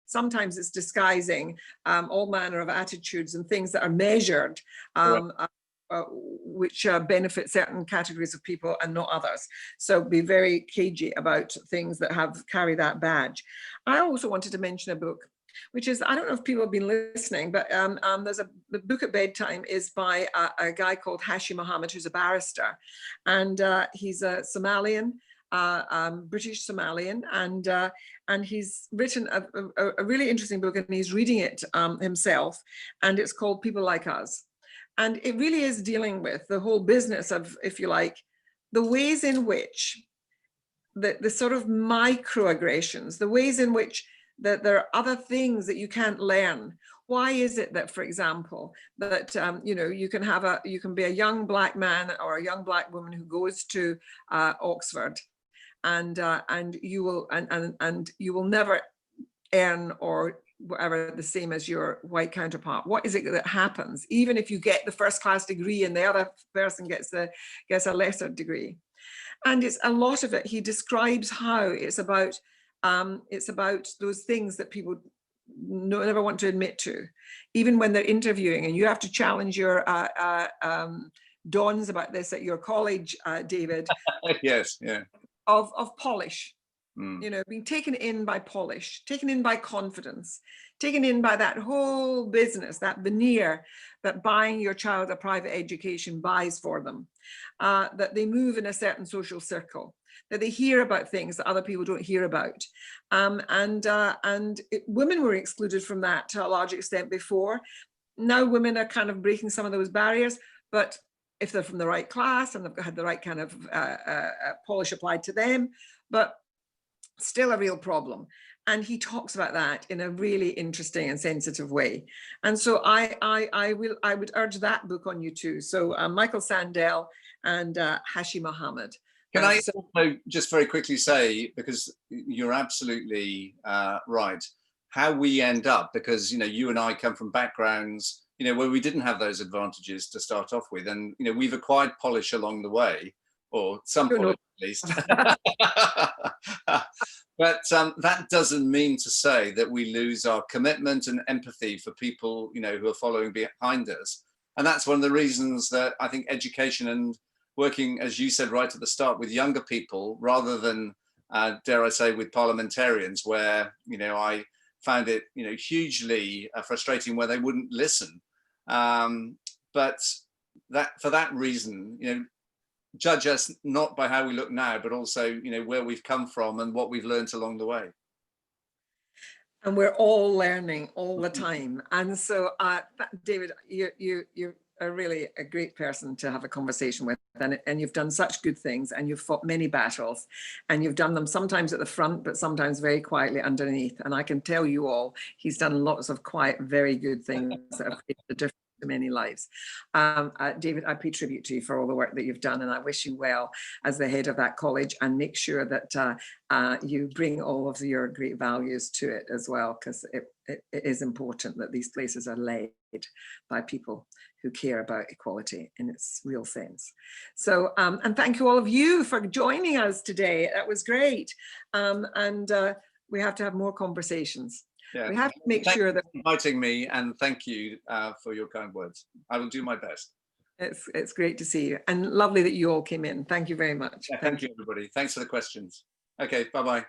sometimes it's disguising all manner of attitudes and things that are measured, which benefit certain categories of people and not others. So be very cagey about things that carry that badge. I also wanted to mention a book which is, I don't know if people have been listening, but there's the book at bedtime is by a guy called Hashi Mohammed, who's a barrister, and he's a Somalian, British Somalian, and he's written a really interesting book, and he's reading it himself, and it's called People Like Us. And it really is dealing with the whole business of, if you like, the ways in which the sort of microaggressions, the ways in which that there are other things that you can't learn. Why is it that, for example, that you know, you can be a young black man or a young black woman who goes to Oxford, and you will never earn or whatever the same as your white counterpart? What is it that happens, even if you get the first class degree and the other person gets a lesser degree? And it's a lot of it. He describes how it's about those things that people never want to admit to, even when they're interviewing, and you have to challenge your dons about this at your college, David. Yes, yeah. Of polish. You know, being taken in by polish, taken in by confidence, taken in by that whole business, that veneer that buying your child a private education buys for them, that they move in a certain social circle, that they hear about things that other people don't hear about. Women were excluded from that to a large extent before. Now women are kind of breaking some of those barriers, but if they're from the right class and they've had the right kind of polish applied to them, but still a real problem. And he talks about that in a really interesting and sensitive way. And so I would urge that book on you too. So Michael Sandell and Hashi Mohammed. Can I also just very quickly say, because you're absolutely right, how we end up, because, you know, you and I come from backgrounds, you know, where we didn't have those advantages to start off with. And, you know, we've acquired polish along the way, or some polish at least. But that doesn't mean to say that we lose our commitment and empathy for people, you know, who are following behind us. And that's one of the reasons that I think education and working, as you said right at the start, with younger people, rather than, dare I say, with parliamentarians, where, you know, I found it, you know, hugely frustrating where they wouldn't listen. But that, for that reason, you know, judge us not by how we look now, but also, you know, where we've come from and what we've learned along the way. And we're all learning all the time. And so, David, you're really a great person to have a conversation with, and you've done such good things, and you've fought many battles, and you've done them sometimes at the front, but sometimes very quietly underneath. And I can tell you all, he's done lots of quiet, very good things that have made a difference to many lives. David, I pay tribute to you for all the work that you've done, and I wish you well as the head of that college, and make sure that you bring all of your great values to it as well, because it is important that these places are led by people who care about equality in its real sense. So, and thank you all of you for joining us today. That was great. And we have to have more conversations. Yeah. We have to make sure that inviting me, and thank you for your kind words. I will do my best. It's great to see you, and lovely that you all came in. Thank you very much. Yeah, thank you, everybody. Thanks for the questions. Okay, bye-bye.